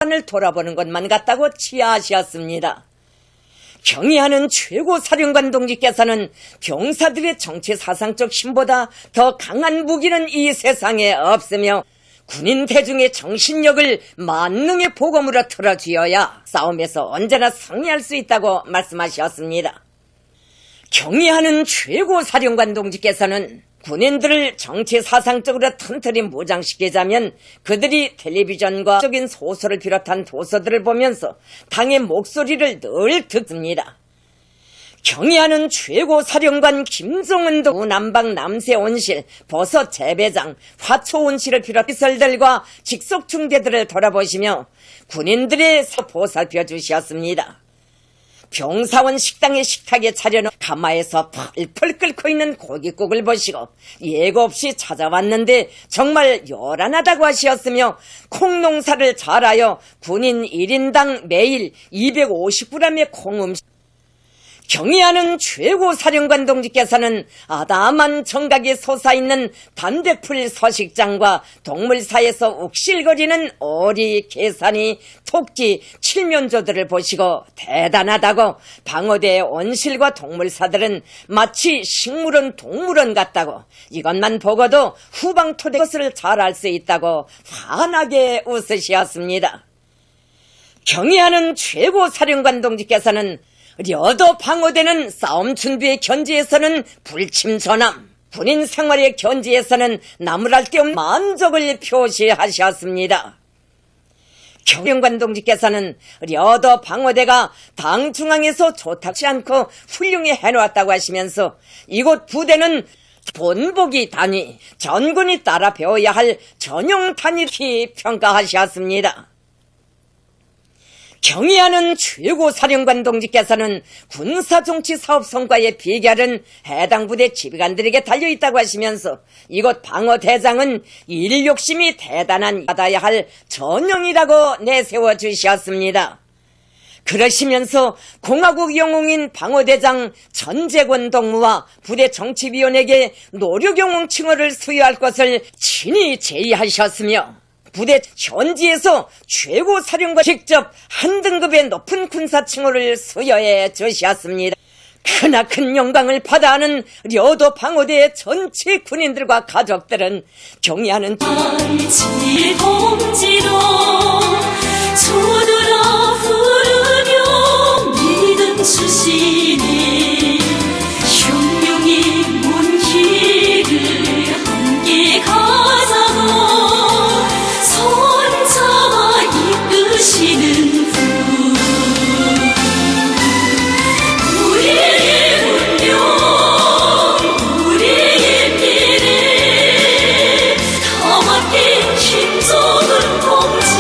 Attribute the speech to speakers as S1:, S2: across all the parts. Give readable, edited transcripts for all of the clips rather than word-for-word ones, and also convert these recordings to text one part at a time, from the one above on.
S1: 을 돌아보는 것만 같다고 치하하셨습니다. 경의하는 최고사령관 동지께서는 병사들의 정치사상적 힘보다 더 강한 무기는 이 세상에 없으며 군인 대중의 정신력을 만능의 보검으로 틀어쥐어야 싸움에서 언제나 승리할 수 있다고 말씀하셨습니다. 경의하는 최고사령관 동지께서는 군인들을 정치사상적으로 튼튼히 무장시키자면 그들이 텔레비전과 적인 소설을 비롯한 도서들을 보면서 당의 목소리를 늘 듣습니다. 경의하는 최고사령관 김정은 동 남방 남세온실, 버섯 재배장, 화초온실을 비롯한 시설들과 직속중대들을 돌아보시며 군인들의 보살펴 주셨습니다. 병사원 식당의 식탁에 차려놓은 가마에서 펄펄 끓고 있는 고깃국을 보시고 예고 없이 찾아왔는데 정말 요란하다고 하셨으며 콩농사를 잘하여 군인 1인당 매일 250g의 콩음식 경의하는 최고사령관 동지께서는 아담한 정각이 솟아있는 단대풀 서식장과 동물사에서 욱실거리는 오리, 개산이, 토끼, 칠면조들을 보시고 대단하다고 방어대의 온실과 동물사들은 마치 식물원 동물원 같다고 이것만 보고도 후방토대 것을 잘 알 수 있다고 환하게 웃으셨습니다. 경의하는 최고사령관 동지께서는 려도 방어되는 싸움 준비의 견지에서는 불침전함, 군인 생활의 견지에서는 나무랄 데 없는 만족을 표시하셨습니다. 경영관 동지께서는 려도 방어대가 당 중앙에서 조탁지 않고 훌륭히 해놓았다고 하시면서 이곳 부대는 본보기 단위, 전군이 따라 배워야 할 전용 단위로 평가하셨습니다. 경의하는 최고사령관 동지께서는 군사정치사업 성과의 비결은 해당 부대 지휘관들에게 달려있다고 하시면서 이곳 방어대장은 일 욕심이 대단한 받아야 할 전형이라고 내세워 주셨습니다. 그러시면서 공화국 영웅인 방어대장 전재권 동무와 부대 정치위원에게 노력영웅 칭호를 수여할 것을 친히 제의하셨으며 부대 현지에서 최고사령관 직접 한 등급의 높은 군사 칭호를 수여해 주셨습니다. 크나큰 영광을 받아하는 려도 방어대의 전체 군인들과 가족들은 경의하는
S2: 동지로 소들아 부르며 믿음 주시네 흉흉이 먼 길을 함께 가자고 손잡아 이끄시는 분 우리의 운명 우리의 미래 다 맡긴 김정은 동지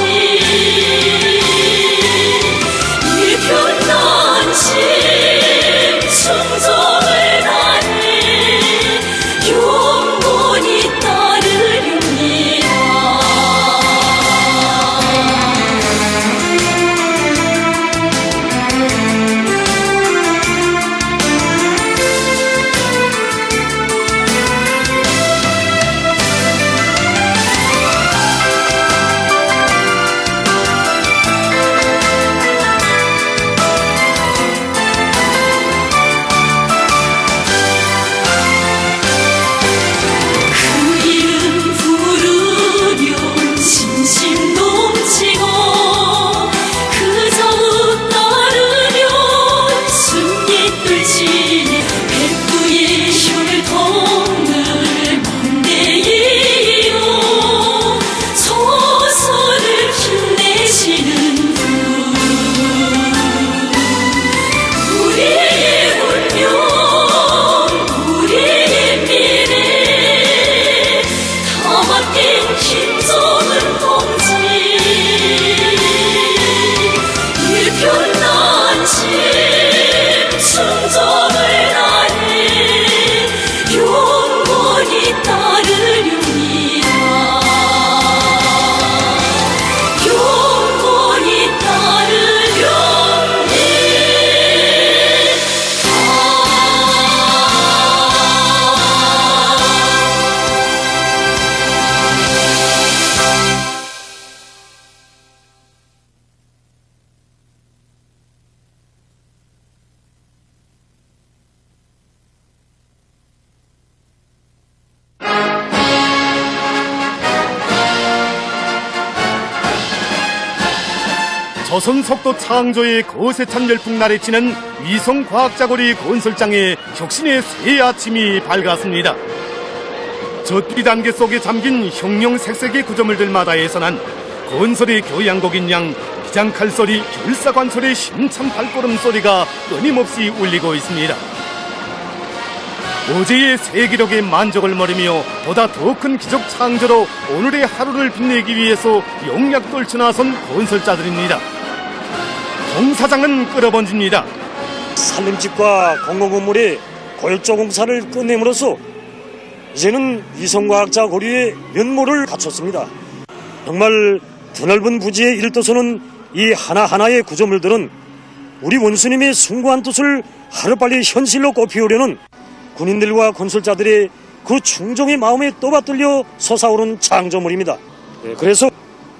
S3: 조선 속도 창조의 거세찬 열풍 나래치는 위성과학자고리 건설장의 혁신의 새 아침이 밝았습니다. 저 뒤단계 속에 잠긴 형용색색의 구조물들 마다에서는 건설의 교양곡인 양 비장칼소리, 결사관소리의 힘찬 발걸음 소리가 끊임없이 울리고 있습니다. 어제의 새 기록에 만족을 머리며 보다 더 큰 기적 창조로 오늘의 하루를 빛내기 위해서 용약 떨쳐 나선 건설자들입니다. 공사장은 끌어번집니다.
S4: 산림집과 공공건물의 고열조 공사를 끝냄으로써 이제는 위성과학자 고리의 면모를 갖췄습니다. 정말 드넓은 부지에 일떠서는 이 하나하나의 구조물들은 우리 원수님의 숭고한 뜻을 하루빨리 현실로 꼽히우려는 군인들과 건설자들의 그 충정의 마음에 떠받들려 솟아오른 창조물입니다. 그래서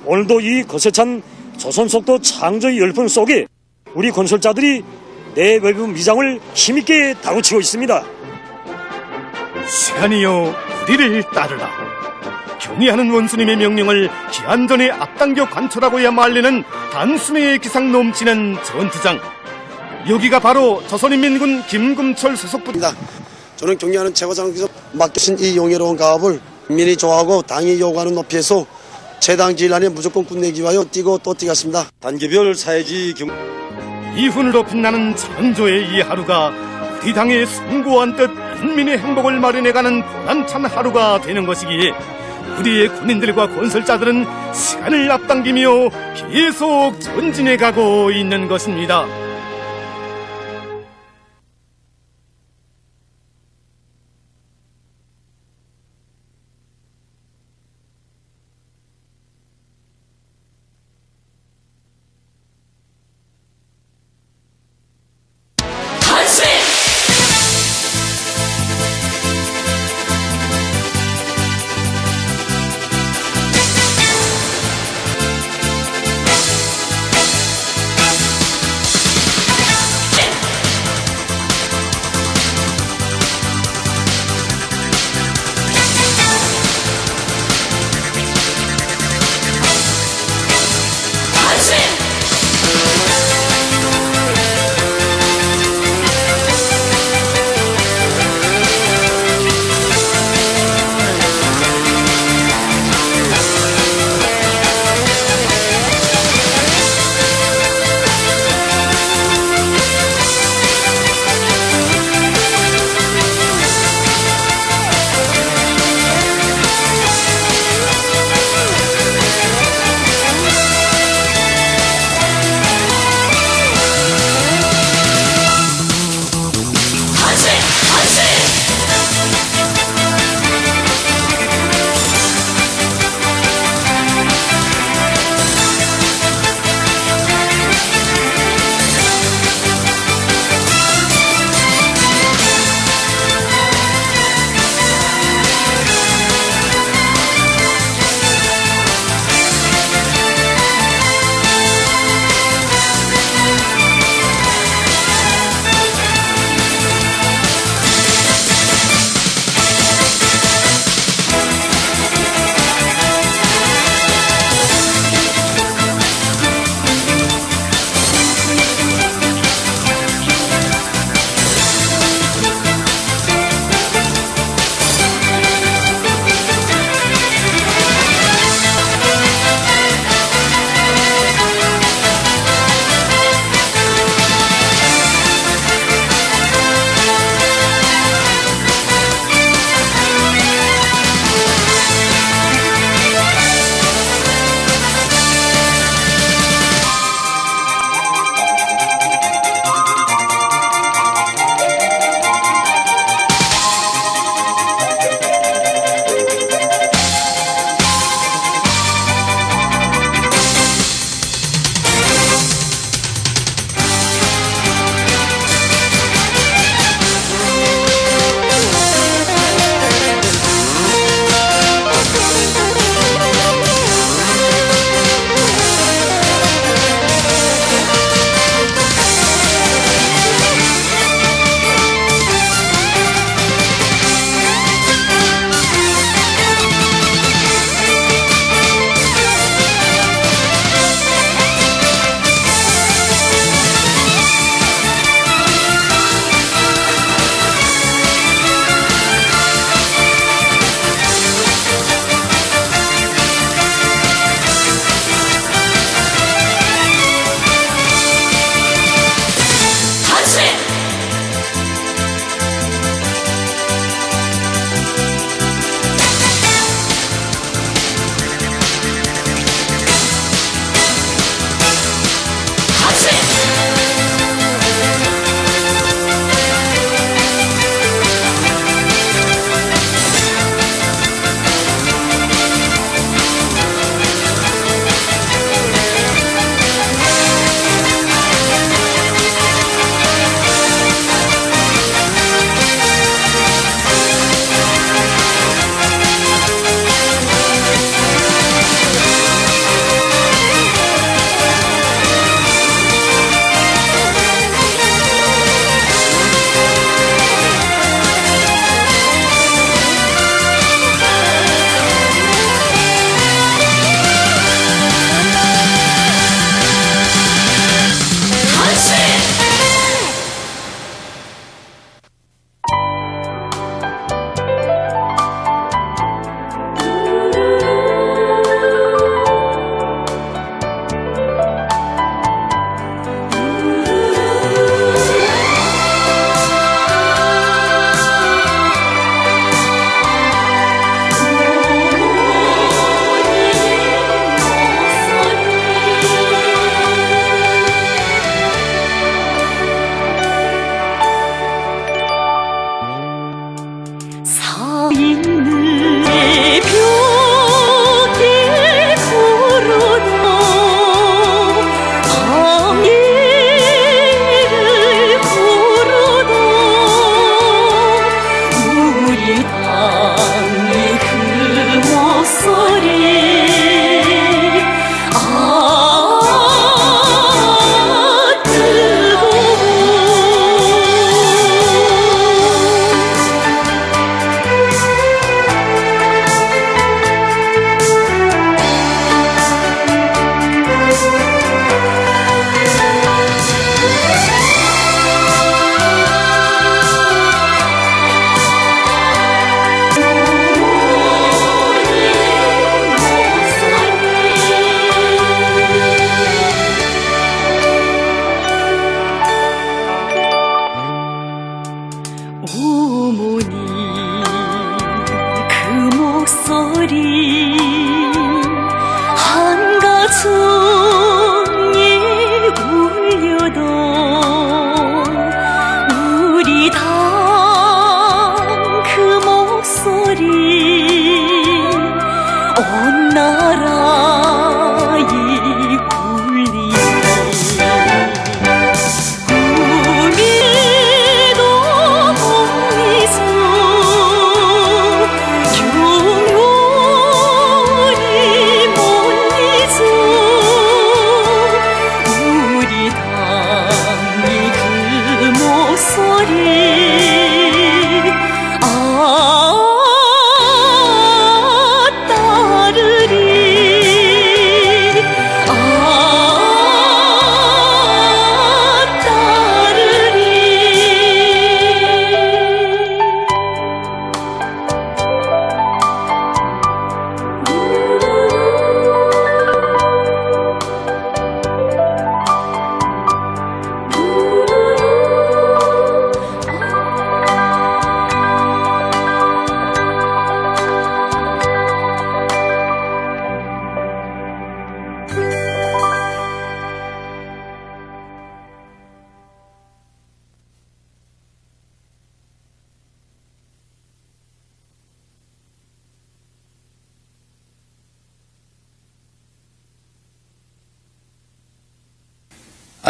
S4: 오늘도 이 거세찬 조선속도 창조의 열풍 속에 우리 건설자들이 내외부 미장을 힘있게 다루치고 있습니다.
S3: 시간이여 우리를 따르라. 경의하는 원수님의 명령을 기한전에 앞당겨 관철하고야 말리는 단숨에 기상 넘치는 전투장. 여기가 바로 조선인민군 김금철 소속부입니다.
S5: 저는 경의하는 최고장께서 맡기신 이 용해로운 가업을 국민이 좋아하고 당이 요구하는 높이에서 최당 지휘란에 무조건 끝내기 위하여 뛰고 또 뛰겠습니다.
S4: 단계별 사회주의
S3: 이훈으로 빛나는 창조의 이 하루가 우리 당의 숭고한 뜻 인민의 행복을 마련해가는 보람찬 하루가 되는 것이기에 우리의 군인들과 건설자들은 시간을 앞당기며 계속 전진해가고 있는 것입니다.
S2: 한숨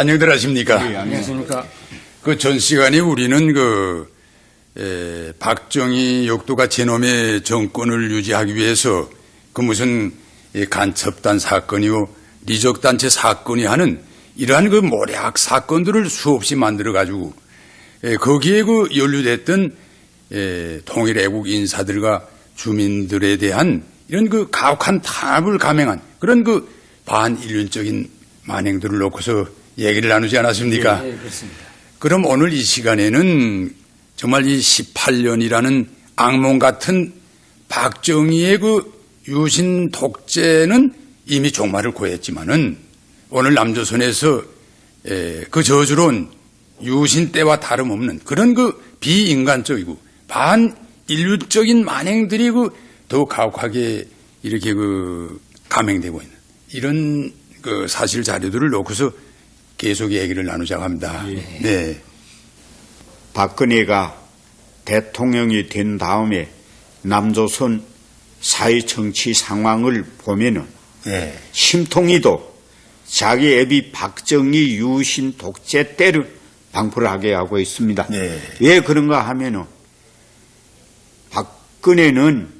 S6: 안녕들 하십니까?
S7: 예, 안녕하십니까.
S6: 그 전 시간에 우리는 박정희 역도가 제놈의 정권을 유지하기 위해서 그 무슨 간첩단 사건이요, 리적단체 사건이 하는 이러한 그 모략 사건들을 수없이 만들어가지고 거기에 그 연루됐던 통일애국 인사들과 주민들에 대한 이런 그 가혹한 탄압을 감행한 그런 그 반인륜적인 만행들을 놓고서 얘기를 나누지 않았습니까?
S7: 예, 그렇습니다.
S6: 그럼 오늘 이 시간에는 정말 이 18년이라는 악몽 같은 박정희의 그 유신 독재는 이미 종말을 고했지만은 오늘 남조선에서 그 저주로운 유신 때와 다름없는 그런 그 비인간적이고 반인류적인 만행들이 그 더욱 가혹하게 이렇게 그 감행되고 있는 이런 그 사실 자료들을 놓고서 계속 얘기를 나누자고 합니다. 네.
S7: 박근혜가 대통령이 된 다음에 남조선 사회 정치 상황을 보면은
S6: 네.
S7: 심통이도 자기 애비 박정희 유신 독재 때를 방불 하게 하고 있습니다.
S6: 네.
S7: 왜 그런가 하면은 박근혜는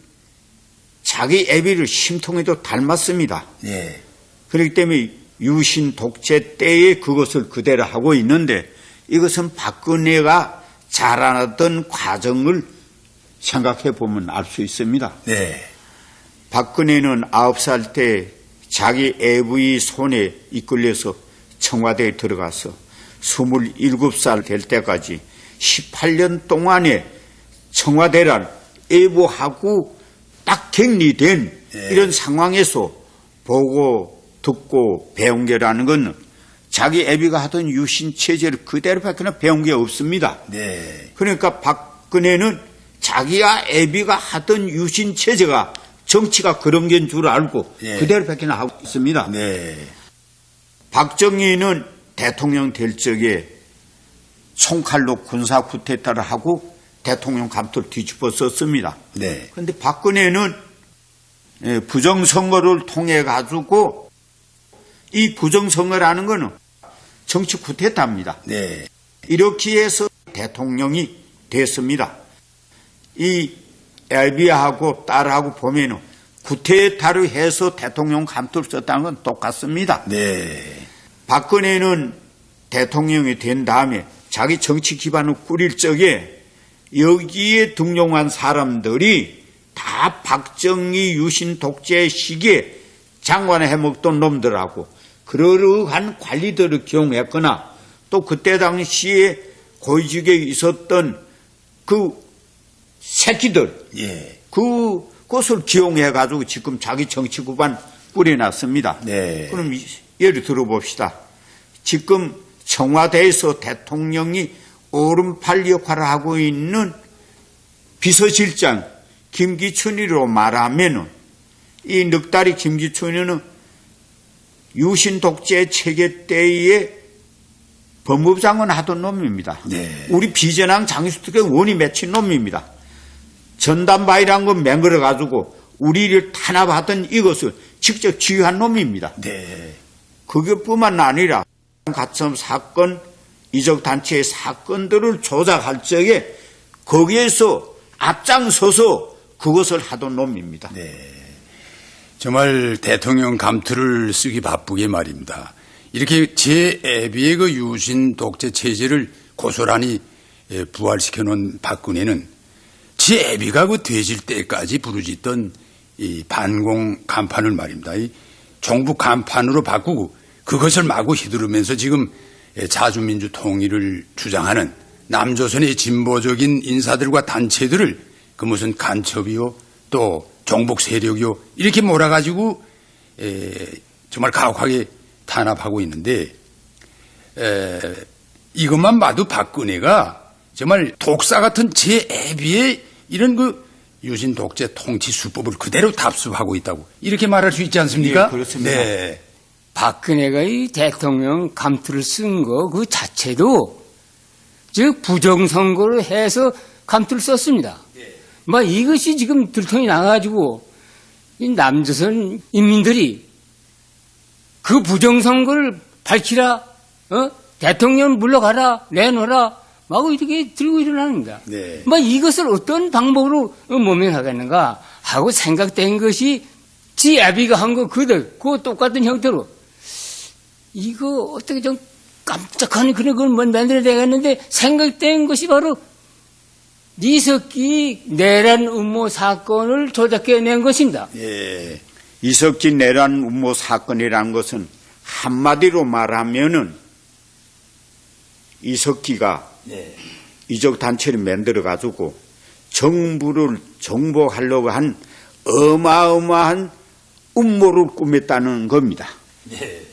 S7: 자기 애비를 심통이도 닮았습니다.
S6: 네.
S7: 그렇기 때문에 유신 독재 때에 그것을 그대로 하고 있는데 이것은 박근혜가 자라나던 과정을 생각해 보면 알 수 있습니다.
S6: 네.
S7: 박근혜는 9살 때 자기 애부의 손에 이끌려서 청와대에 들어가서 27살 될 때까지 18년 동안에 청와대를 애부하고 딱 격리된 이런 상황에서 보고 듣고 배운 게라는 건 자기 애비가 하던 유신 체제를 그대로밖에 배운 게 없습니다.
S6: 네.
S7: 그러니까 박근혜는 자기가 애비가 하던 유신 체제가 정치가 그런 게인 줄 알고
S6: 예.
S7: 그대로밖에 하고 있습니다.
S6: 네.
S7: 박정희는 대통령 될 적에 총칼로 군사 쿠데타를 하고 대통령 감투를 뒤집어 썼습니다.
S6: 네.
S7: 그런데 박근혜는 부정선거를 통해 가지고 이 부정선거라는 것은 정치 쿠데타입니다.
S6: 네.
S7: 이렇게 해서 대통령이 됐습니다. 이 애비하고 딸하고 보면은 쿠데타를 해서 대통령 감투를 썼다는 건 똑같습니다.
S6: 네.
S7: 박근혜는 대통령이 된 다음에 자기 정치 기반을 꾸릴 적에 여기에 등용한 사람들이 다 박정희 유신 독재 시기에 장관을 해먹던 놈들하고 그러한 관리들을 기용했거나 또 그때 당시에 고위직에 있었던 그 새끼들
S6: 예.
S7: 그것을 기용해가지고 지금 자기 정치 구반 꾸려놨습니다.
S6: 네.
S7: 그럼 예를 들어봅시다. 지금 청와대에서 대통령이 오른팔 역할을 하고 있는 비서실장 김기춘이로 말하면 이 늑다리 김기춘이는 유신 독재 체계 때에 법무장관 하던 놈입니다.
S6: 네.
S7: 우리 비전항 장수특의 원이 맺힌 놈입니다. 전담바이라는 건 맹글어가지고 우리를 탄압하던 이것을 직접 지휘한 놈입니다.
S6: 네.
S7: 그것뿐만 아니라 가점 사건, 이적단체의 사건들을 조작할 적에 거기에서 앞장서서 그것을 하던 놈입니다.
S6: 네. 정말 대통령 감투를 쓰기 바쁘게 말입니다. 이렇게 제 애비의 그 유신 독재 체제를 고스란히 부활시켜 놓은 박근혜는 제 애비가 그 되질 때까지 부르짖던 이 반공 간판을 말입니다. 이 종북 간판으로 바꾸고 그것을 마구 휘두르면서 지금 자주민주 통일을 주장하는 남조선의 진보적인 인사들과 단체들을 그 무슨 간첩이요 또 종북 세력이요 이렇게 몰아가지고 정말 가혹하게 탄압하고 있는데 이것만 봐도 박근혜가 정말 독사 같은 제 애비의 이런 그 유신 독재 통치 수법을 그대로 답습하고 있다고 이렇게 말할 수 있지 않습니까?
S7: 예, 그렇습니다.
S6: 네.
S8: 박근혜가 이 대통령 감투를 쓴 거 그 자체도 즉 부정선거를 해서 감투를 썼습니다. 뭐 이것이 지금 들통이 나가지고 이 남조선 인민들이 그 부정선거를 밝히라 대통령 물러가라, 내놓으라, 막 이렇게 들고 일어납니다.
S6: 네.
S8: 뭐 이것을 어떤 방법으로 모면하겠는가 하고 생각된 것이 지 애비가 한 거 그거 똑같은 형태로 이거 어떻게 좀 깜짝한 그런 걸 만들어야 되겠는데 생각된 것이 바로 이석기 내란 음모 사건을 조작해낸 것입니다.
S7: 예. 이석기 내란 음모 사건이라는 것은 한마디로 말하면은 이석기가 이적 단체를 만들어 가지고 정부를 정복하려고 한 어마어마한 음모를 꾸몄다는 겁니다. 예.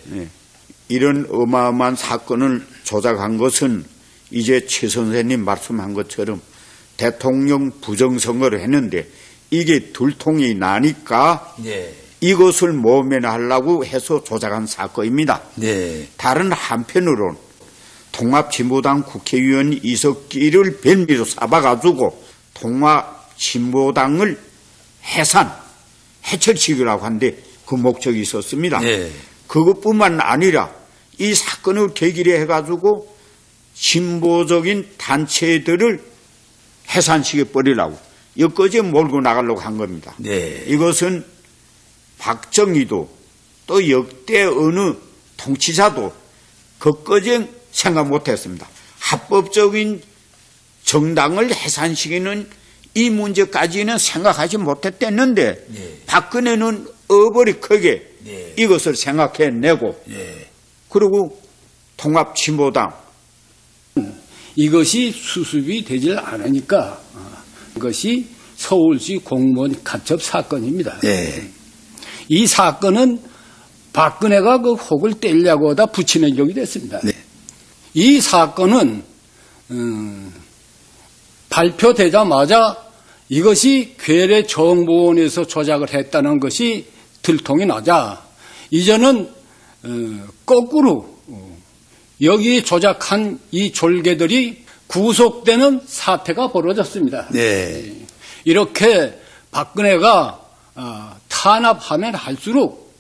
S7: 이런 어마어마한 사건을 조작한 것은 이제 최 선생님 말씀한 것처럼 대통령 부정선거를 했는데 이게 들통이 나니까 이것을 모면하려고 해서 조작한 사건입니다. 다른 한편으로는 통합진보당 국회의원 이석기를 별미로 삼아가지고 통합진보당을 해체시키려고 하는데 그 목적이 있었습니다. 그것뿐만 아니라 이 사건을 계기로 해가지고 진보적인 단체들을 해산시켜버리려고 여기까지 몰고 나가려고 한 겁니다. 이것은 박정희도 또 역대 어느 통치자도 그까지 생각 못했습니다. 합법적인 정당을 해산시키는 이 문제까지는 생각하지 못했댔는데 박근혜는 어버리크게 이것을 생각해내고 그리고 통합진보당
S9: 이것이 수습이 되질 않으니까 이것이 서울시 공무원 간첩 사건입니다. 이 사건은 박근혜가 그 혹을 떼려고 하다 붙이는 적이 됐습니다. 이 사건은 발표되자마자 이것이 괴뢰 정보원에서 조작을 했다는 것이 들통이 나자 이제는 거꾸로 여기 조작한 이 졸개들이 구속되는 사태가 벌어졌습니다. 이렇게 박근혜가 탄압하면 할수록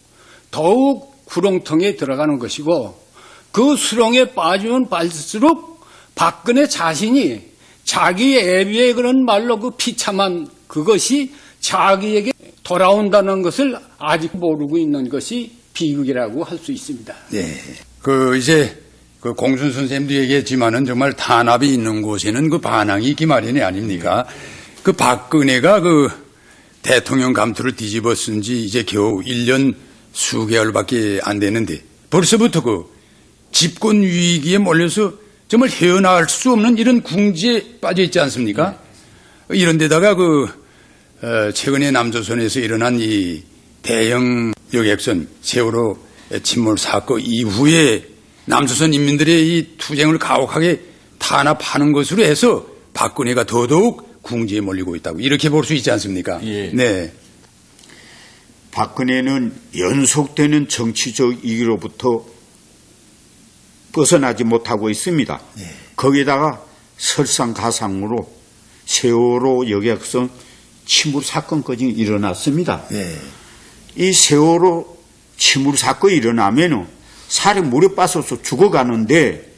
S9: 더욱 구렁텅이에 들어가는 것이고 그 수렁에 빠지면 빠질수록 박근혜 자신이 자기 애비의 그런 말로 그 비참한 그것이 자기에게 돌아온다는 것을 아직 모르고 있는 것이 비극이라고 할 수 있습니다.
S6: 이제 그 공순 선생님도 얘기했지만은 정말 탄압이 있는 곳에는 그 반항이 있기 마련이 아닙니까? 그 박근혜가 그 대통령 감투를 뒤집어 쓴 지 이제 겨우 1년 수개월밖에 안 되는데 벌써부터 그 집권 위기에 몰려서 정말 헤어나올 수 없는 이런 궁지에 빠져 있지 않습니까? 이런 데다가 최근에 남조선에서 일어난 이 대형 여객선 세월호 침몰 사건 이후에 남조선 인민들의 이 투쟁을 가혹하게 탄압하는 것으로 해서 박근혜가 더더욱 궁지에 몰리고 있다고 이렇게 볼 수 있지 않습니까?
S7: 박근혜는 연속되는 정치적 위기로부터 벗어나지 못하고 있습니다. 거기다가 설상가상으로 세월호 여객선 침몰 사건까지 일어났습니다. 이 세월호 침몰 사건이 일어나면 사람 물에 빠져서 죽어가는데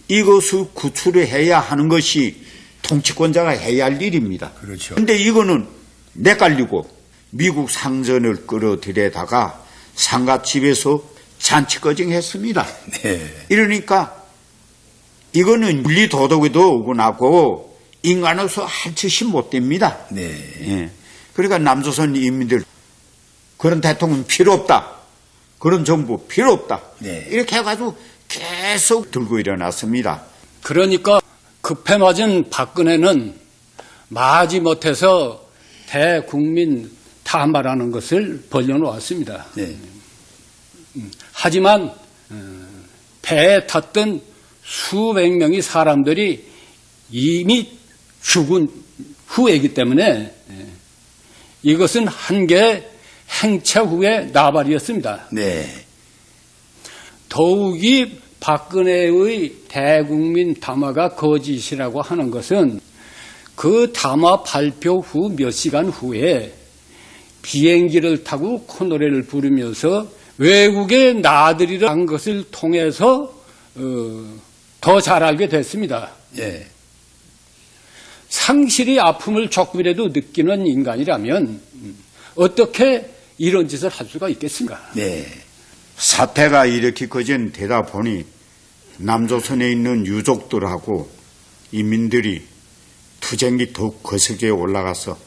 S7: 이것을 구출해야 하는 것이 통치권자가 해야 할 일입니다. 그런데 이거는 내깔리고 미국 상전을 끌어들여다가 상가집에서 잔치거정 했습니다. 이러니까 이거는 윤리 도덕에도 어긋나고 인간으로서 할 짓이 못 됩니다. 그러니까 남조선 인민들 그런 대통령 필요 없다. 그런 정부 필요 없다. 이렇게 해가지고 계속 들고 일어났습니다.
S9: 그러니까 급해 맞은 박근혜는 마지못해서 대국민 탄압하라는 것을 벌려놓았습니다. 하지만 배에 탔던 수백 명의 사람들이 이미 죽은 후이기 때문에 이것은 한 개의 행차 후의 나발이었습니다. 더욱이 박근혜의 대국민 담화가 거짓이라고 하는 것은 그 담화 발표 후 몇 시간 후에 비행기를 타고 콧노래를 부르면서 외국에 나들이를 한 것을 통해서 더 잘 알게 됐습니다.
S6: 예.
S9: 상실이 아픔을 조금이라도 느끼는 인간이라면 어떻게 이런 짓을 할 수가 있겠습니까?
S6: 네.
S7: 사태가 이렇게 거진되다 보니 남조선에 있는 유족들하고 인민들이 투쟁이 더욱 거세게 올라가서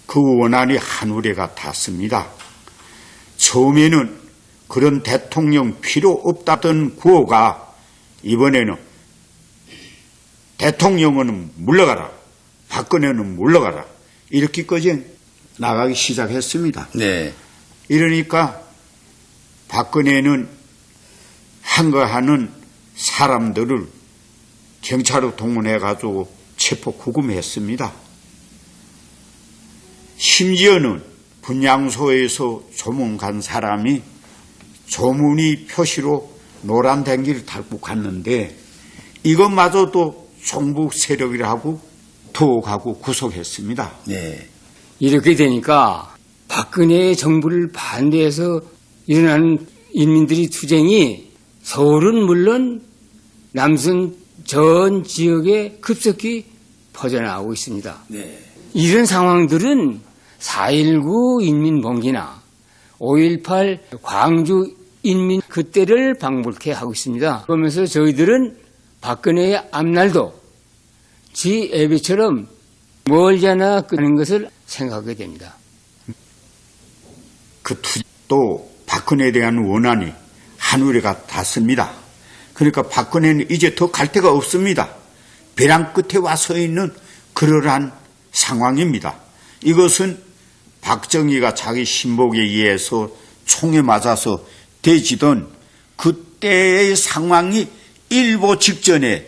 S7: 그 원한이 하늘에가 닿습니다. 처음에는 그런 대통령 필요 없다던 구호가 이번에는 대통령은 물러가라, 박근혜는 물러가라, 이렇게까지 나가기 시작했습니다.
S6: 네.
S7: 이러니까 박근혜는 한거하는 사람들을 경찰로 동원해가지고 체포 구금했습니다. 심지어는 분향소에서 조문 간 사람이 조문이 표시로 노란 댕기를 달고 갔는데 이것마저도 종북 세력이라고 투옥하고 구속했습니다.
S6: 네.
S8: 이렇게 되니까 박근혜 정부를 반대해서 일어나는 인민들이 투쟁이 서울은 물론 남선 전 지역에 급속히 퍼져나가고 있습니다.
S6: 네.
S8: 이런 상황들은 4.19 인민봉기나 5.18 광주 인민 그때를 방불케 하고 있습니다. 그러면서 저희들은 박근혜의 앞날도 지 애비처럼 멀지 않아 끄는 것을 생각하게 됩니다.
S7: 또 박근혜에 대한 원한이 하늘에가 닿습니다. 그러니까 박근혜는 이제 더 갈 데가 없습니다. 벼랑 끝에 와 서 있는 그러한 상황입니다. 이것은 박정희가 자기 신복에 의해서 총에 맞아서 대지던 그때의 상황이 일보 직전에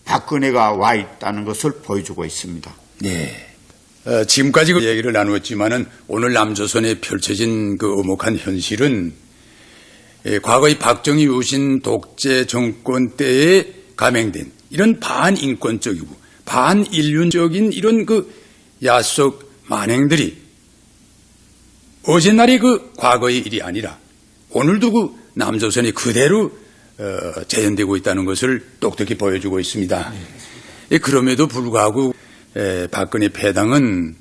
S7: 박근혜가 와 있다는 것을 보여주고 있습니다.
S6: 네. 지금까지 그 얘기를 나누었지만은 오늘 남조선에 펼쳐진 그 엄혹한 현실은 과거의 박정희 유신 독재 정권 때에 감행된 이런 반인권적이고 반인륜적인 이런 그 야속 만행들이 어제날의 그 과거의 일이 아니라 오늘도 그 남조선이 그대로 재현되고 있다는 것을 똑똑히 보여주고 있습니다. 그럼에도 불구하고 박근혜 패당은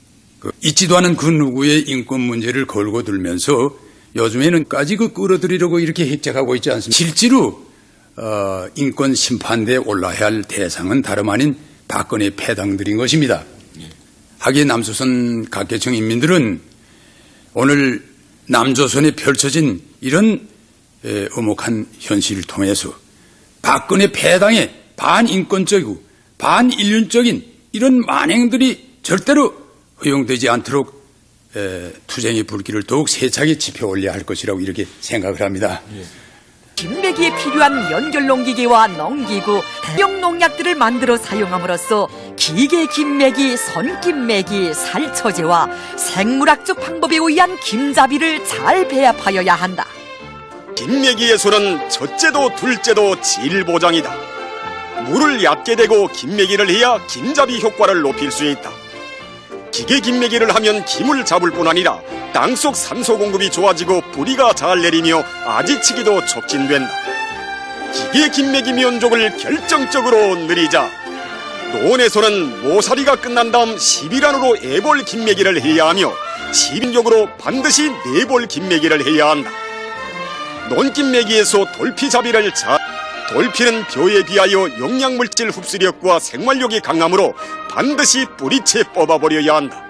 S6: 있지도 않은 그 누구의 인권 문제를 걸고 들면서 요즘에는까지 그 끌어들이려고 이렇게 핵작하고 있지 않습니까? 실제로 인권 심판대에 올라야 할 대상은 다름 아닌 박근혜 패당들인 것입니다. 하기에 남조선 각계층 인민들은 오늘 남조선에 펼쳐진 이런 엄혹한 현실을 통해서 박근혜 패당의 반인권적이고 반인륜적인 이런 만행들이 절대로 허용되지 않도록 투쟁의 불길을 더욱 세차게 지펴올려야 할 것이라고 이렇게 생각을 합니다.
S1: 김매기에 필요한 연결농기계와 농기구, 대형 농약들을 만들어 사용함으로써 기계 김매기, 선김매기, 살처제와 생물학적 방법에 의한 김잡이를 잘 배합하여야 한다.
S10: 김매기에서는 첫째도 둘째도 질보장이다. 물을 얕게 대고 김매기를 해야 김잡이 효과를 높일 수 있다. 기계 김매기를 하면 김을 잡을 뿐 아니라 땅속 산소 공급이 좋아지고 뿌리가 잘 내리며 아지치기도 촉진된다. 기계 김매기 면적을 결정적으로 늘리자. 노원에서는 모사리가 끝난 다음 10일 안으로 애볼 김매기를 해야 하며 10인적으로 반드시 4볼 김매기를 해야 한다. 논김매기에서 돌피잡이를 돌피는 벼에 비하여 영양물질 흡수력과 생활력이 강하므로 반드시 뿌리채 뽑아버려야 한다.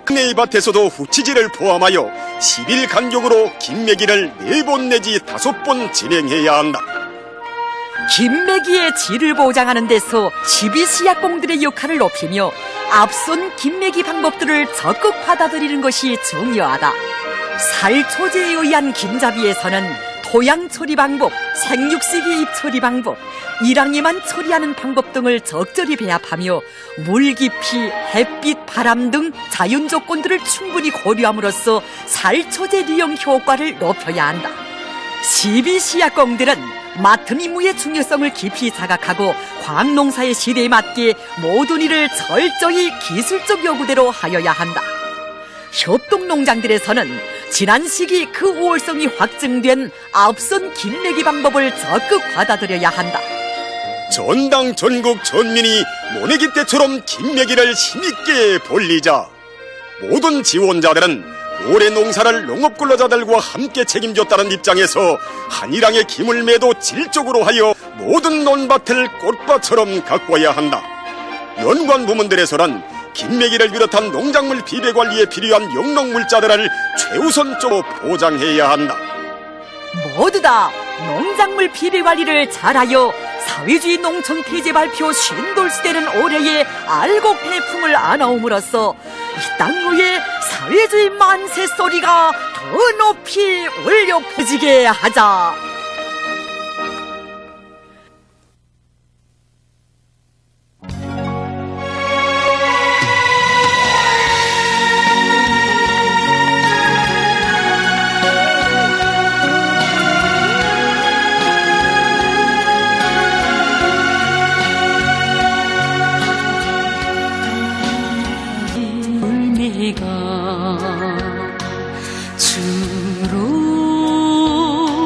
S10: 내 밭에서도 후치지를 포함하여 10일 간격으로 김매기를 4번 내지 5번 진행해야 한다.
S1: 김매기의 질을 보장하는 데서 지비시약공들의 역할을 높이며 앞선 김매기 방법들을 적극 받아들이는 것이 중요하다. 살초제에 의한 김잡이에서는 토양 처리 방법, 생육식이 잎 처리 방법, 일항에만 처리하는 방법 등을 적절히 배합하며 물 깊이, 햇빛, 바람 등 자연 조건들을 충분히 고려함으로써 살초제利用 효과를 높여야 한다. 지비시약공들은 맡은 임무의 중요성을 깊이 자각하고 과학농사의 시대에 맞게 모든 일을 철저히 기술적 요구대로 하여야 한다. 협동농장들에서는 지난 시기 그 우월성이 확증된 앞선 김매기 방법을 적극 받아들여야 한다.
S10: 전당 전국 전민이 모내기 때처럼 김매기를 힘있게 벌리자 모든 지원자들은 올해 농사를 농업근로자들과 함께 책임졌다는 입장에서 한일항의 김을 매도 질적으로 하여 모든 논밭을 꽃밭처럼 가꿔야 한다. 연관 부문들에서는 김매기를 비롯한 농작물 비배 관리에 필요한 영농물자들을 최우선적으로 보장해야 한다.
S1: 모두 다 농작물 비배 관리를 잘하여 사회주의 농촌 폐지 발표 쉰돌시되는 올해에 알곡 해풍을 안아옴으로써 이 땅 위에 사회주의 만세 소리가 더 높이 울려 퍼지게 하자.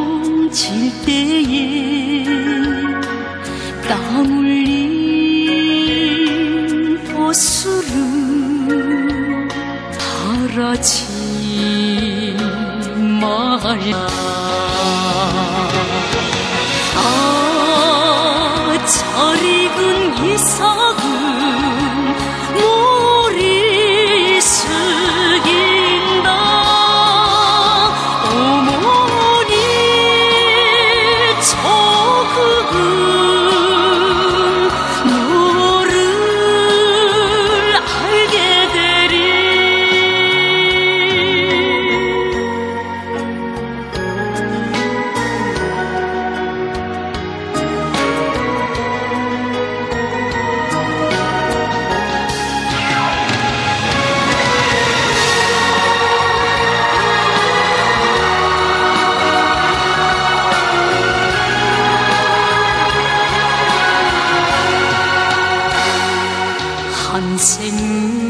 S2: 주름질 때에 땀 흘린 보슬은 바라지 말라. 잘 익은 이삭은 머리 숙인다. 어머니 적은 너를 알게 되리.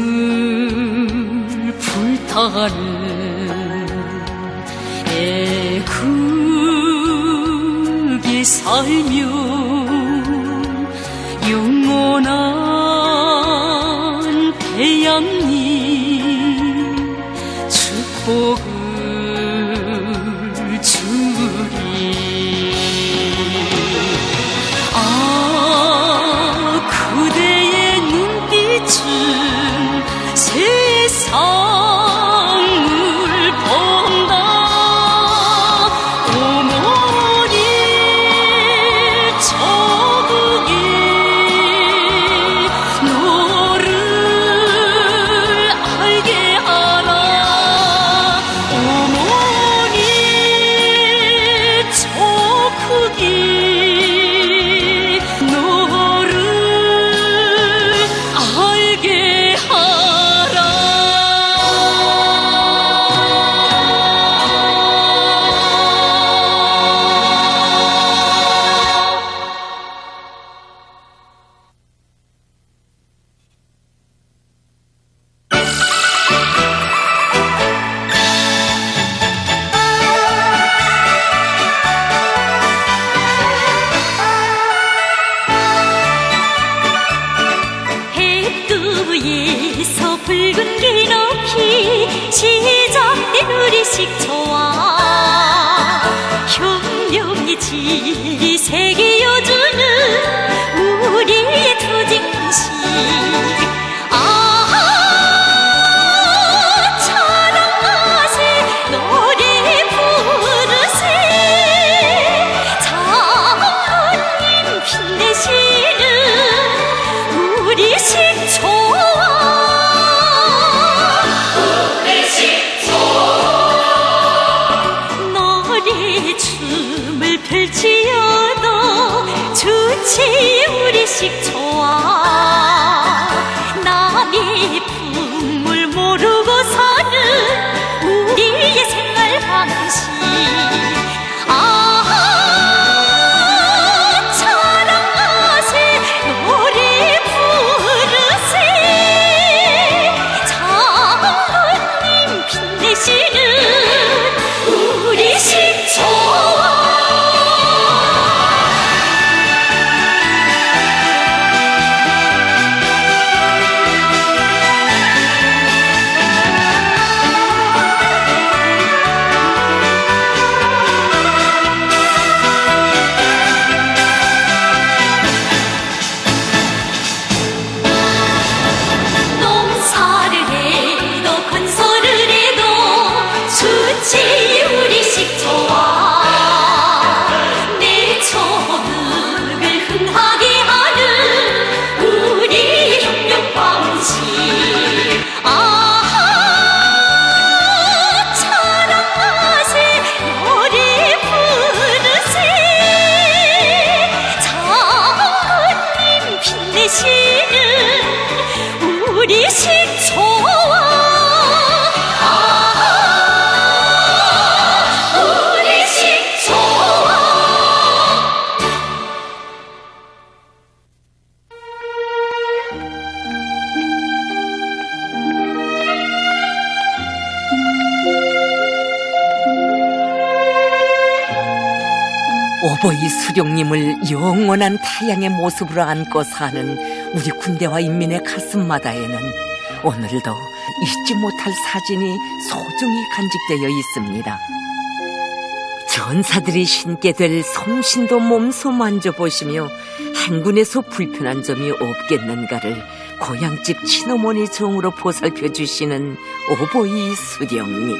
S2: 한생을 불타는 애국에 살며 영원한 태양님 축복을 주리. 그대의 눈빛은 세상을 본다. 어머니 저국이 너를 알게 하라. 어머니 저국이 너를 알게 하라. 해뜨위에서 붉은 기높이 시작된 우리 식초와 혁명의 지색이 여주는 우리의 투쟁식. 자랑하세 노래 부르세. 장님 빛내시는 우리 식초와 노래 춤을 펼치어도 좋지. 우리 식초와 남의 품을 모르고 사는 우리의 생활 방식. 자랑하세 노래 부르세. 장님 빛내시는 우리 식초와
S1: 오보이 수령님을 영원한 태양의 모습으로 안고 사는 우리 군대와 인민의 가슴마다에는 오늘도 잊지 못할 사진이 소중히 간직되어 있습니다. 전사들이 신게 될 성신도 몸소 만져보시며 행군에서 불편한 점이 없겠는가를 고향집 친어머니 정으로 보살펴 주시는 오보이 수령님.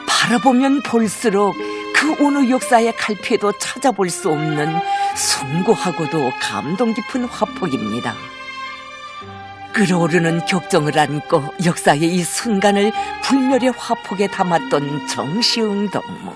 S1: 바라보면 볼수록 그 어느 역사의 갈피에도 찾아볼 수 없는 숭고하고도 감동 깊은 화폭입니다. 끓어오르는 격정을 안고 역사의 이 순간을 불멸의 화폭에 담았던 정시응 동무.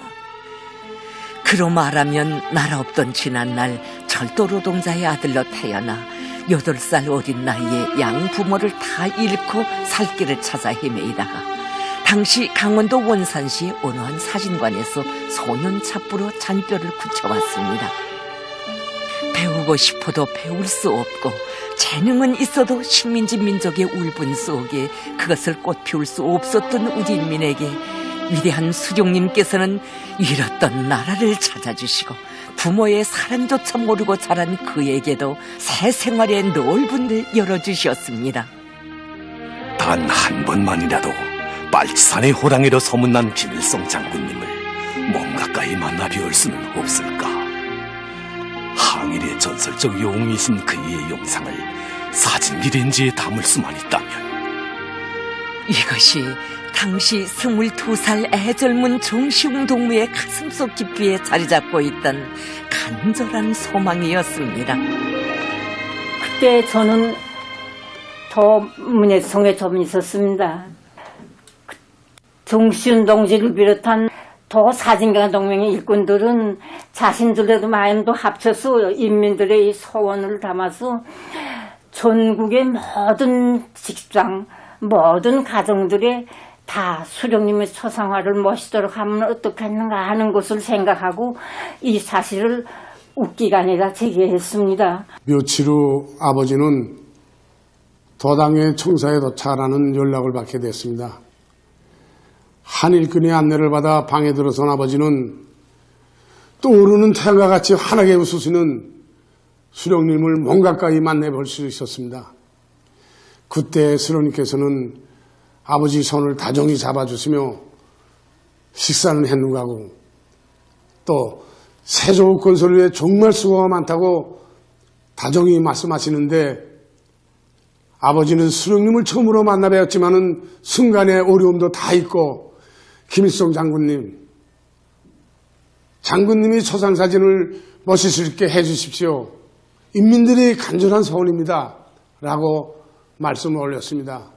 S1: 그로 말하면 나라 없던 지난날 절도 노동자의 아들로 태어나 8살 어린 나이에 양부모를 다 잃고 살 길을 찾아 헤매이다가 당시 강원도 원산시 어느 한 사진관에서 소년 잡부로 잔뼈를 굳혀왔습니다. 배우고 싶어도 배울 수 없고 재능은 있어도 식민지 민족의 울분 속에 그것을 꽃피울 수 없었던 우리 인민에게 위대한 수령님께서는 잃었던 나라를 찾아주시고 부모의 사랑조차 모르고 자란 그에게도 새 생활의 넓은 데 열어주셨습니다.
S3: 단 한 번만이라도 빨치산의 호랑이로 소문난 김일성 장군님을 몸 가까이 만나 배울 수는 없을까? 항일의 전설적 영웅이신 그의 영상을 사진기 렌즈에 담을 수만 있다면.
S1: 이것이 당시 22살 애절문 정시웅 동무의 가슴속 깊이에 자리 잡고 있던 간절한 소망이었습니다.
S11: 그때 저는 더 문예성에 좀 있었습니다. 정시훈 동지를 비롯한 더 사진가 동맹의 일꾼들은 자신들의 마음도 합쳐서 인민들의 소원을 담아서 전국의 모든 직장, 모든 가정들의 다 수령님의 초상화를 모시도록 하면 어떻겠는가 하는 것을 생각하고 이 사실을 웃기가 아니라 제기했습니다.
S12: 며칠 후 아버지는 도당의 청사에 도착하라는 연락을 받게 됐습니다. 한 일꾼의 안내를 받아 방에 들어선 아버지는 떠오르는 태양과 같이 환하게 웃으시는 수령님을 몸 가까이 만나볼 수 있었습니다. 그때 수령님께서는 아버지 손을 다정히 잡아주시며 식사는 했는가 하고 또 세조국 건설을 위해 정말 수고가 많다고 다정히 말씀하시는데 아버지는 수령님을 처음으로 만나 뵈었지만은 순간의 어려움도 다 있고 김일성 장군님이 초상사진을 멋있게 해주십시오. 인민들의 간절한 소원입니다. 라고 말씀을 올렸습니다.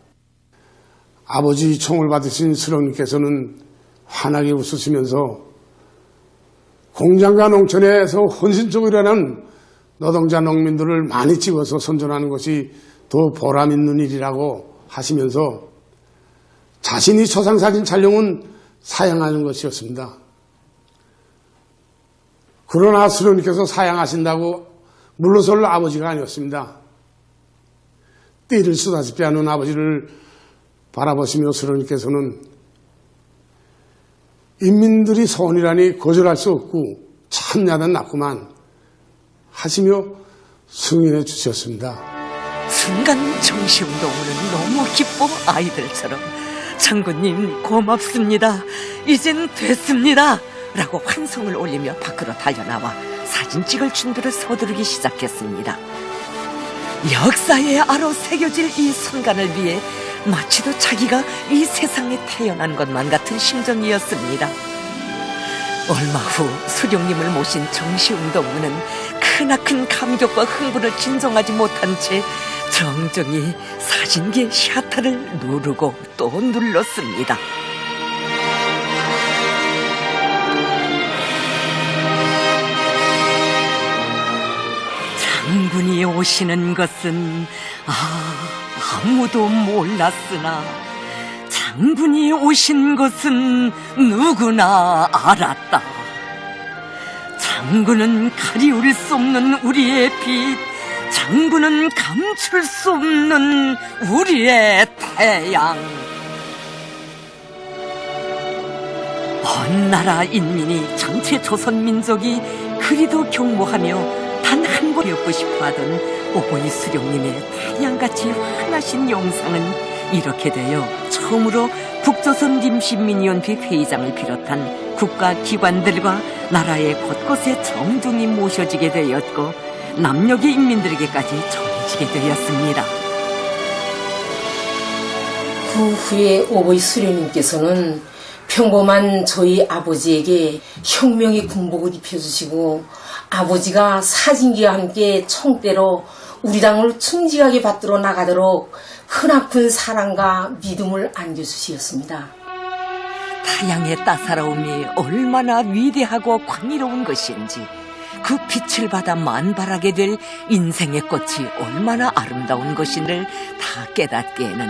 S12: 아버지 총을 받으신 수령님께서는 환하게 웃으시면서 공장과 농촌에서 헌신적으로 일하는 노동자 농민들을 많이 찍어서 선전하는 것이 더 보람 있는 일이라고 하시면서 자신이 초상사진 촬영은 사양하는 것이었습니다. 그러나 수령님께서 사양하신다고 물러설 아버지가 아니었습니다. 띠를 쓰다시피 하는 아버지를 바라보시며 수령님께서는 인민들이 소원이라니 거절할 수 없고 참 야단났구만 하시며 승인해 주셨습니다.
S1: 순간 정시웅 동무는 너무 기뻐 아이들처럼 장군님 고맙습니다. 이젠 됐습니다. 라고 환성을 올리며 밖으로 달려나와 사진 찍을 준비를 서두르기 시작했습니다. 역사에 알아 새겨질 이 순간을 위해 마치도 자기가 이 세상에 태어난 것만 같은 심정이었습니다. 얼마 후 수령님을 모신 정시웅 동무는 크나큰 감격과 흥분을 진정하지 못한 채 정정히 사진기의 샤터를 누르고 또 눌렀습니다. 장군이 오시는 것은 아무도 몰랐으나 장군이 오신 것은 누구나 알았다. 장군은 가리울 수 없는 우리의 빛, 장군은 감출 수 없는 우리의 태양. 온 나라 인민이 전체 조선 민족이 그리도 경모하며 단 한 번 겪고 싶어하던 오보이 수령님의 태양같이 환하신 영상은 이렇게 되어 처음으로 북조선 림신민의원회 회의장을 비롯한 국가기관들과 나라의 곳곳에 정중히 모셔지게 되었고 남녘의 인민들에게까지 전해지게 되었습니다.
S13: 그 후에 오보이 수령님께서는 평범한 저희 아버지에게 혁명의 군복을 입혀주시고 아버지가 사진기와 함께 총대로 우리 당을 충직하게 받들어 나가도록 크나큰 사랑과 믿음을 안겨주시었습니다.
S1: 타양의 따사로움이 얼마나 위대하고 광의로운 것인지 그 빛을 받아 만발하게 될 인생의 꽃이 얼마나 아름다운 것인를 다 깨닫기에는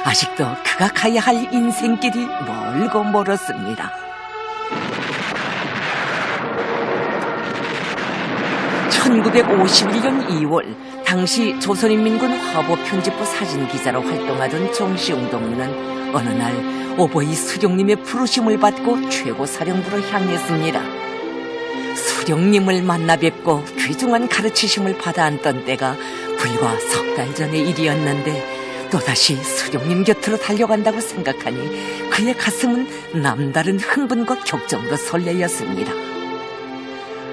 S1: 아직도 그가 가야 할 인생길이 멀고 멀었습니다. 1951년 2월 당시 조선인민군 화보편집부 사진기자로 활동하던 정시웅 동무는 어느 날 오보이 수령님의 부르심을 받고 최고사령부로 향했습니다. 수령님을 만나 뵙고 귀중한 가르치심을 받아 앉던 때가 불과 석 달 전의 일이었는데 또다시 수령님 곁으로 달려간다고 생각하니 그의 가슴은 남다른 흥분과 격정으로 설레였습니다.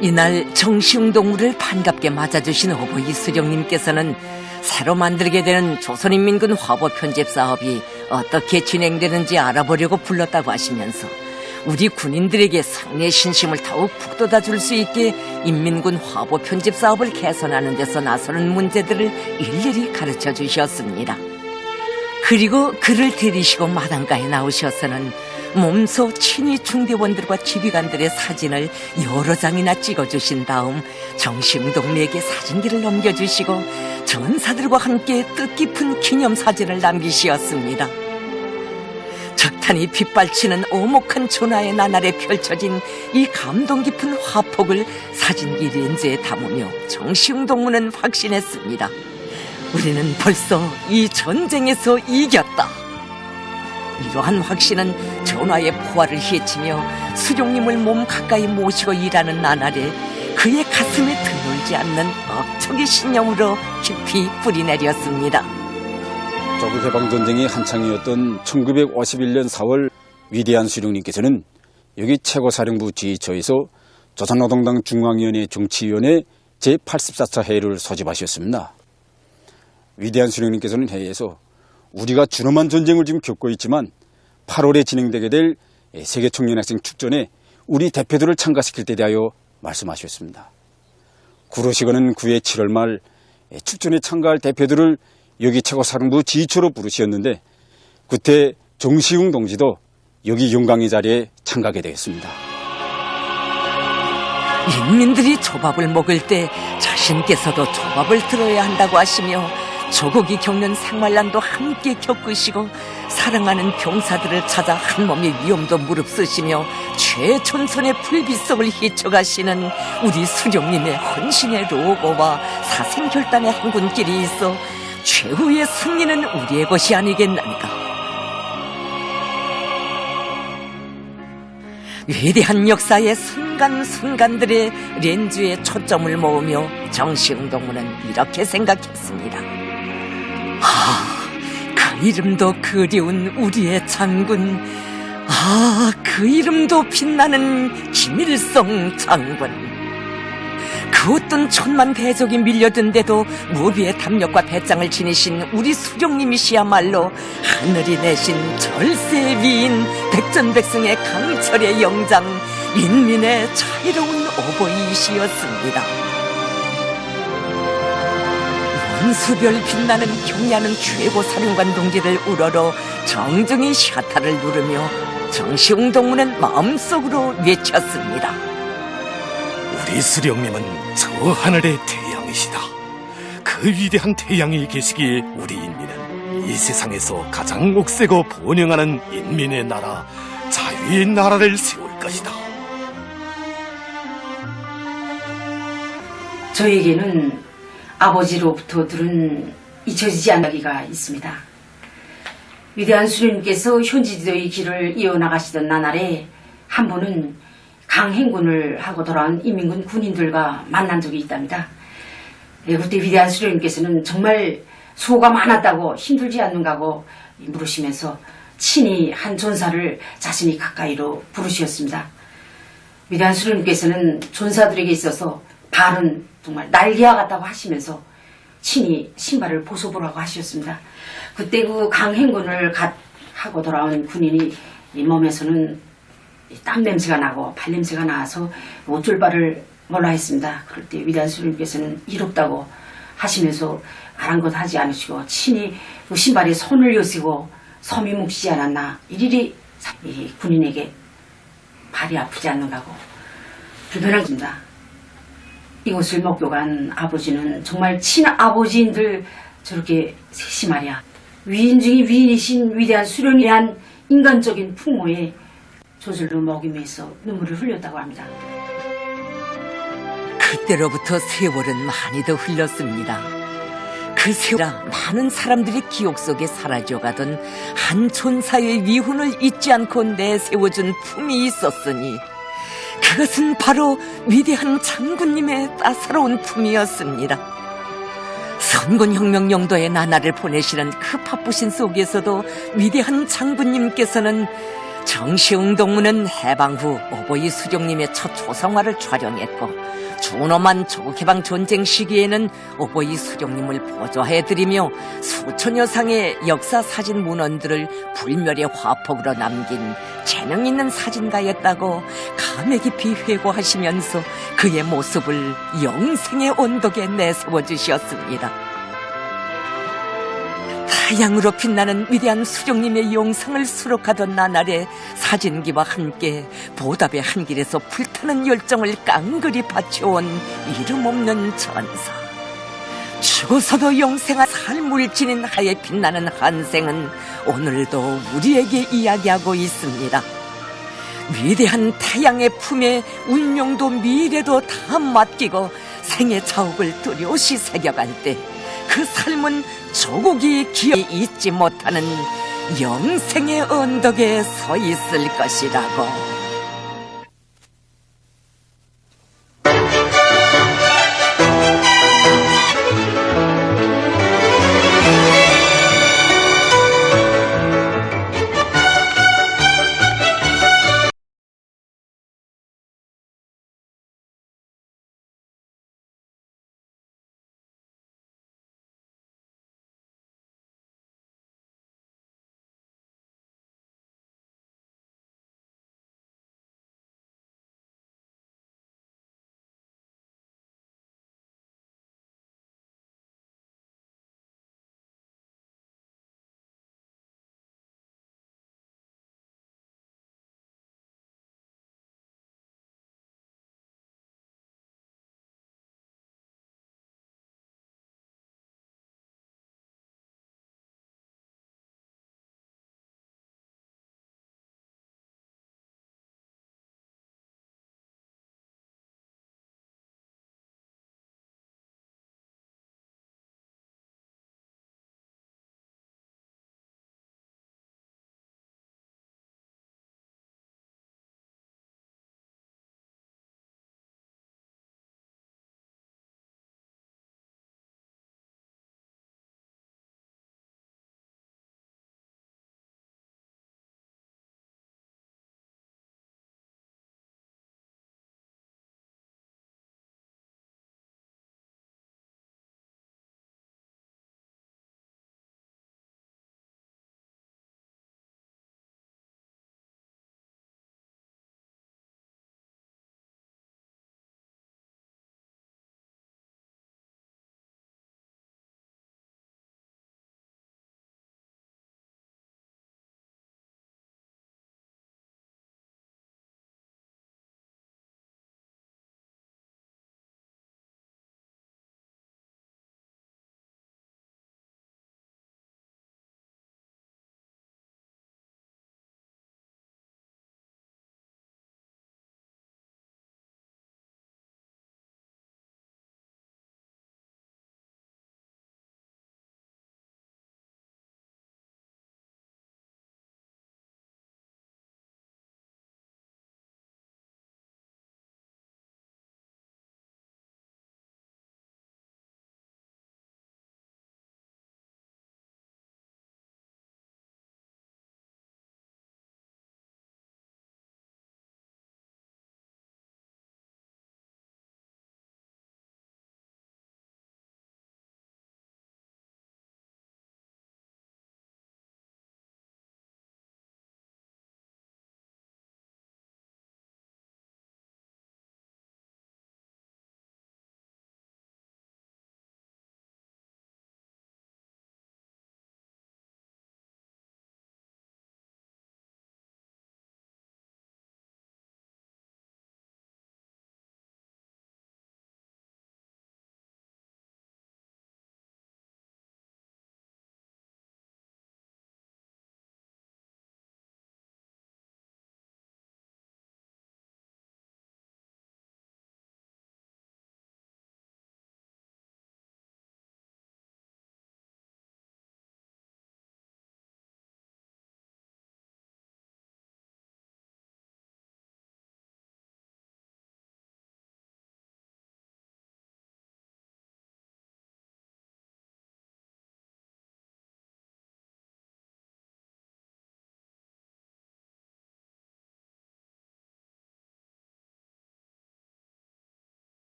S1: 이날 정시웅 동무를 반갑게 맞아주신 오보이 수령님께서는 새로 만들게 되는 조선인민군 화보 편집 사업이 어떻게 진행되는지 알아보려고 불렀다고 하시면서 우리 군인들에게 상례 신심을 더욱 북돋아 줄 수 있게 인민군 화보 편집 사업을 개선하는 데서 나서는 문제들을 일일이 가르쳐 주셨습니다. 그리고 그를 데리시고 마당가에 나오셔서는 몸소 친위 중대원들과 지휘관들의 사진을 여러 장이나 찍어주신 다음 정시웅 동무에게 사진기를 넘겨주시고 전사들과 함께 뜻깊은 기념사진을 남기시었습니다. 적탄이 빗발치는 오목한 조나의 나날에 펼쳐진 이 감동 깊은 화폭을 사진기 렌즈에 담으며 정시웅 동무는 확신했습니다. 우리는 벌써 이 전쟁에서 이겼다. 이러한 확신은 전하의 포화를 헤치며 수령님을 몸 가까이 모시고 일하는 나날에 그의 가슴에 드놀지 않는 억척의 신념으로 깊이 뿌리내렸습니다.
S14: 조국해방전쟁이 한창이었던 1951년 4월 위대한 수령님께서는 여기 최고사령부 지휘처에서 조선노동당 중앙위원회 정치위원회 제84차 회의를 소집하셨습니다. 위대한 수령님께서는 회의에서 우리가 준엄한 전쟁을 지금 겪고 있지만 8월에 진행되게 될 세계청년학생 축전에 우리 대표들을 참가시킬 때 대하여 말씀하셨습니다. 그러시고는 9해 7월 말 축전에 참가할 대표들을 여기 최고사령부 지휘처로 부르셨는데 그때 정시웅 동지도 여기 영광의 자리에 참가하게 되었습니다.
S1: 인민들이 조밥을 먹을 때 자신께서도 조밥을 들어야 한다고 하시며 조국이 겪는 생활난도 함께 겪으시고 사랑하는 병사들을 찾아 한 몸의 위험도 무릅쓰시며 최전선의 불비성을 헤쳐가시는 우리 수령님의 헌신의 로고와 사생결단의 행군길이 있어 최후의 승리는 우리의 것이 아니겠는가. 위대한 역사의 순간순간들의 렌즈에 초점을 모으며 정시웅 동무는 이렇게 생각했습니다. 그 이름도 그리운 우리의 장군, 그 이름도 빛나는 김일성 장군. 그 어떤 천만 대적이 밀려든데도 무비의 담력과 배짱을 지니신 우리 수령님이시야말로 하늘이 내신 절세의 위인, 백전백승의 강철의 영장, 인민의 자유로운 오보이시였습니다. 원수별 빛나는 경애하는 최고 사령관 동지를 우러러 정중히 샤타를 누르며 정시웅 동무는 마음속으로 외쳤습니다.
S3: 우리 수령님은 저 하늘의 태양이시다. 그 위대한 태양이 계시기에 우리 인민은 이 세상에서 가장 옥세고 번영하는 인민의 나라, 자유의 나라를 세울 것이다.
S13: 저에게는 아버지로부터 들은 잊혀지지 않는 이야기가 있습니다. 위대한 수령님께서 현지지도의 길을 이어나가시던 나날에 한 번은 강행군을 하고 돌아온 이민군 군인들과 만난 적이 있답니다. 그때 위대한 수령님께서는 정말 수고가 많았다고 힘들지 않는가고 물으시면서 친히 한 존사를 자신이 가까이로 부르셨습니다. 위대한 수령님께서는 존사들에게 있어서 발은 정말 날개와 같다고 하시면서 친히 신발을 벗어보라고 하셨습니다. 그때 그 강행군을 하고 돌아온 군인이 이 몸에서는 땀 냄새가 나고 발 냄새가 나서 어쩔 바를 몰라 했습니다. 그럴 때 위대한 수령님께서는 이롭다고 하시면서 아랑곳하지 않으시고 친히 그 신발에 손을 여시고 섬이 묵시지 않았나 이리리 이 군인에게 발이 아프지 않는가고 불변하십니다. 이곳을 목격한 아버지는 정말 친아버지인들 저렇게 셋이 말이야 위인 중에 위인이신 위대한 수령에 대한 인간적인 풍모에 저절로 먹이면서 눈물을 흘렸다고 합니다.
S1: 그때로부터 세월은 많이 더 흘렀습니다. 그 세월아 많은 사람들이 기억 속에 사라져가던 한 존사의 위훈을 잊지 않고 내세워준 품이 있었으니 그것은 바로 위대한 장군님의 따사로운 품이었습니다. 선군혁명 용도의 나날을 보내시는 그 바쁘신 속에서도 위대한 장군님께서는 정시웅동무는 해방 후 오보이 수령님의 첫 초상화를 촬영했고 준엄한 조국해방 전쟁 시기에는 오보이 수령님을 보좌해드리며 수천여 상의 역사 사진 문헌들을 불멸의 화폭으로 남긴 재능 있는 사진가였다고 감회 깊이 회고하시면서 그의 모습을 영생의 언덕에 내세워 주셨습니다. 타양으로 빛나는 위대한 수령님의 영상을 수록하던 나날에 사진기와 함께 보답의 한 길에서 불타는 열정을 깡그리 바쳐온 이름 없는 전사. 죽어서도 영생한 삶을 지닌 하에 빛나는 한생은 오늘도 우리에게 이야기하고 있습니다. 위대한 타양의 품에 운명도 미래도 다 맡기고 생의 자욱을 뚜렷이 새겨갈 때 그 삶은 조국이 기억이 잊지 못하는 영생의 언덕에 서 있을 것이라고.